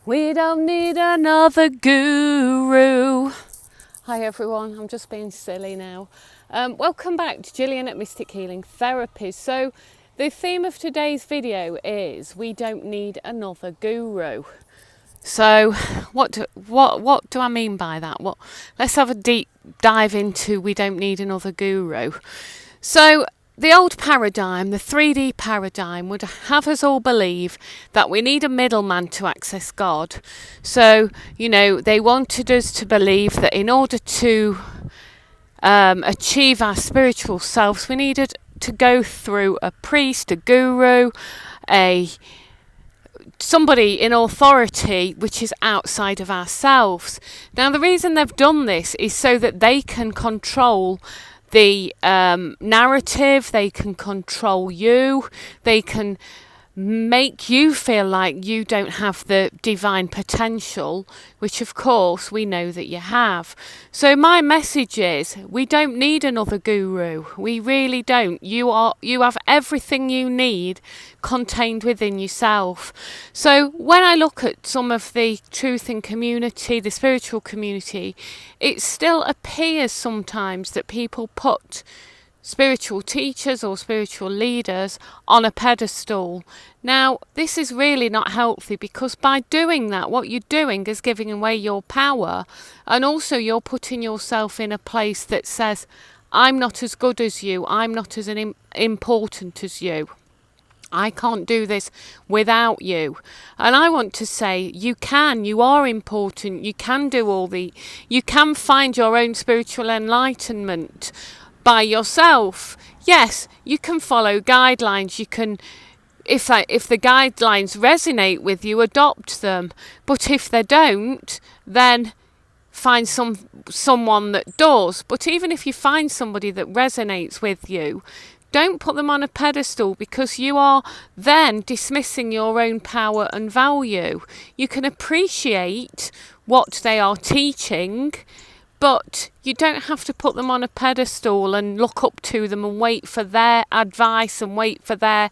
We don't need another guru. Hi everyone, I'm just being silly now. Welcome back to Gillian at Mystic Healing Therapies. So the theme of today's video is we don't need another guru. So what do I mean by that? Let's have a deep dive into we don't need another guru. So the old paradigm, the 3D paradigm, would have us all believe that we need a middleman to access God. So, they wanted us to believe that in order to achieve our spiritual selves, we needed to go through a priest, a guru, somebody in authority which is outside of ourselves. Now, the reason they've done this is so that they can control the narrative, they can control you, they can make you feel like you don't have the divine potential, which of course we know that you have. So my message is we don't need another guru. We really don't. You have everything you need contained within yourself. So when I look at some of the truth in community, the spiritual community, it still appears sometimes that people put spiritual teachers or spiritual leaders on a pedestal. Now, this is really not healthy, because by doing that, what you're doing is giving away your power, and also you're putting yourself in a place that says, I'm not as good as you, I'm not as important as you. I can't do this without you. And I want to say you are important, you can find your own spiritual enlightenment by yourself. Yes, you can follow guidelines. You can, if the guidelines resonate with you, adopt them. But if they don't, then find someone that does. But even if you find somebody that resonates with you, don't put them on a pedestal, because you are then dismissing your own power and value. You can appreciate what they are teaching, but you don't have to put them on a pedestal and look up to them and wait for their advice and wait for their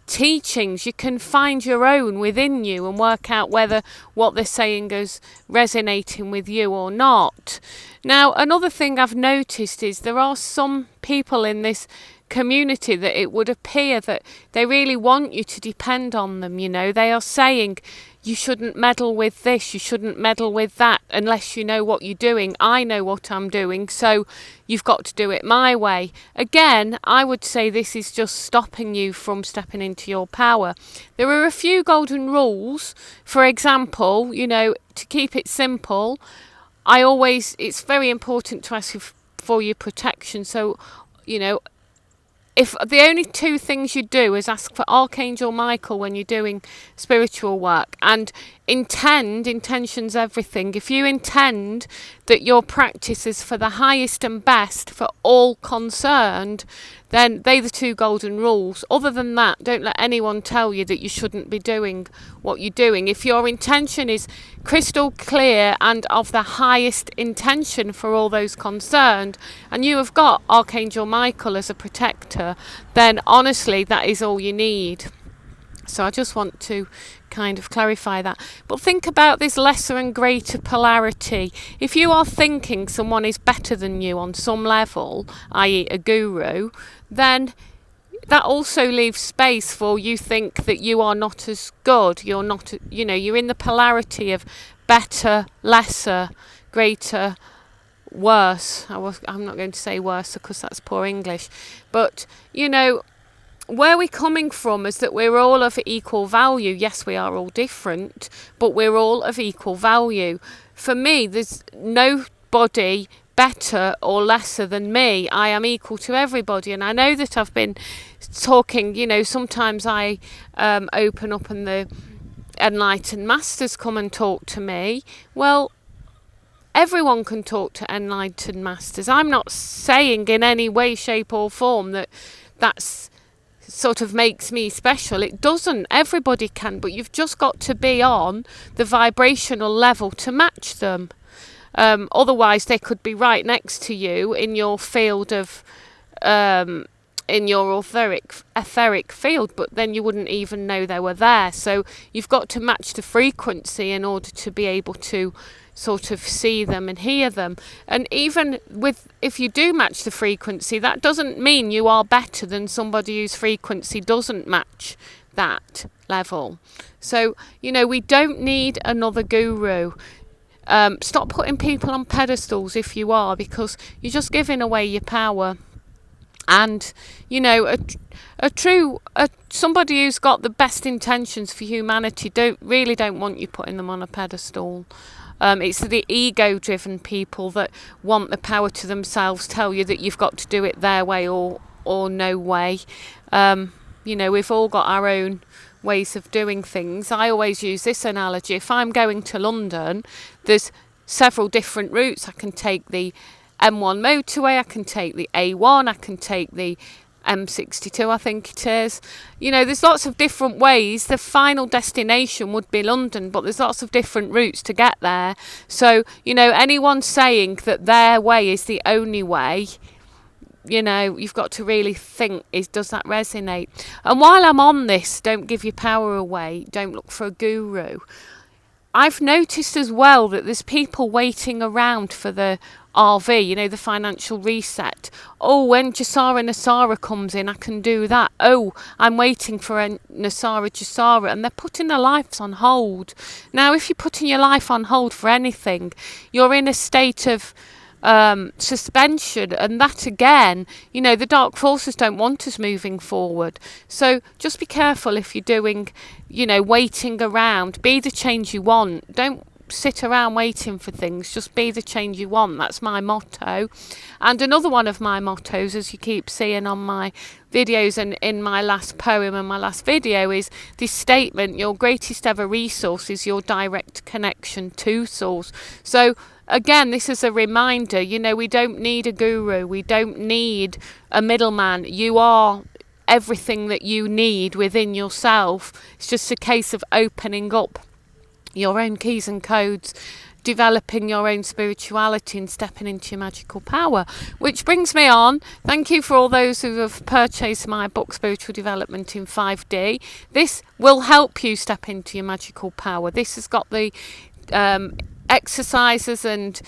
teachings. You can find your own within you and work out whether what they're saying is resonating with you or not. Now, another thing I've noticed is there are some people in this community that it would appear that they really want you to depend on them. They are saying, you shouldn't meddle with this, you shouldn't meddle with that unless you know what you're doing. I know what I'm doing, so you've got to do it my way. Again, I would say this is just stopping you from stepping into your power. There are a few golden rules. For example, to keep it simple, it's very important to ask for your protection. So, if the only two things you do is ask for Archangel Michael when you're doing spiritual work, and intention's everything. If you intend that your practice is for the highest and best for all concerned, then they're the two golden rules. Other than that, don't let anyone tell you that you shouldn't be doing what you're doing. If your intention is crystal clear and of the highest intention for all those concerned, and you have got Archangel Michael as a protector, then honestly, that is all you need. So I just want to kind of clarify that. But think about this lesser and greater polarity. If you are thinking someone is better than you on some level, i.e. a guru, then that also leaves space for you think that you are not as good. You're not, you're in the polarity of better, lesser, greater, worse. I'm not going to say worse because that's poor English. But, where we're coming from is that we're all of equal value. Yes, we are all different, but we're all of equal value. For me, there's nobody better or lesser than me. I am equal to everybody. And I know that I've been talking, sometimes I open up and the enlightened masters come and talk to me. Well, everyone can talk to enlightened masters. I'm not saying in any way, shape or form that that's sort of makes me special. It doesn't. Everybody can, but you've just got to be on the vibrational level to match them. Otherwise, they could be right next to you in your field of in your etheric field, but then you wouldn't even know they were there. So you've got to match the frequency in order to be able to sort of see them and hear them. And even with, if you do match the frequency, that doesn't mean you are better than somebody whose frequency doesn't match that level. So, you know, we don't need another guru. Stop putting people on pedestals if you are, because you're just giving away your power. And, you know, somebody who's got the best intentions for humanity don't want you putting them on a pedestal. It's the ego-driven people that want the power to themselves, tell you that you've got to do it their way or no way. You know, we've all got our own ways of doing things. I always use this analogy. If I'm going to London, there's several different routes. I can take the M1 motorway, I can take the A1, I can take the M62, I think it is. You know, there's lots of different ways. The final destination would be London, but there's lots of different routes to get there. So, you know, anyone saying that their way is the only way, you know, you've got to really think, does that resonate? And while I'm on this, don't give your power away, don't look for a guru, I've noticed as well that there's people waiting around for the RV, you know, the financial reset. Oh, when Nasara comes in, I can do that. Oh, I'm waiting for a Nasara, and they're putting their lives on hold. Now, if you're putting your life on hold for anything, you're in a state of suspension, and that again, you know, the dark forces don't want us moving forward. So just be careful if you're doing, you know, waiting around. Be the change you want. Don't sit around waiting for things. Just be the change you want. That's my motto. And another one of my mottos, as you keep seeing on my videos and in my last poem and my last video, is this statement: your greatest ever resource is your direct connection to source. So again, this is a reminder, you know, we don't need a guru, we don't need a middleman. You are everything that you need within yourself. It's just a case of opening up your own keys and codes, developing your own spirituality and stepping into your magical power. Which brings me on, thank you for all those who have purchased my book Spiritual Development in 5D. This will help you step into your magical power. This has got the exercises and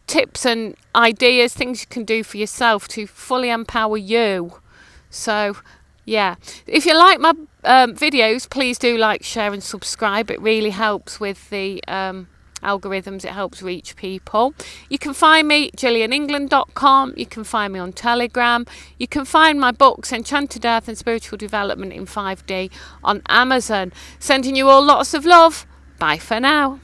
tips and ideas, things you can do for yourself to fully empower you. So yeah, if you like my videos, please do like, share and subscribe. It really helps with the algorithms. It helps reach people. You can find me at gillianengland.com. You can find me on Telegram. You can find my books Enchanted Earth and Spiritual Development in 5D on Amazon. Sending you all lots of love. Bye for now.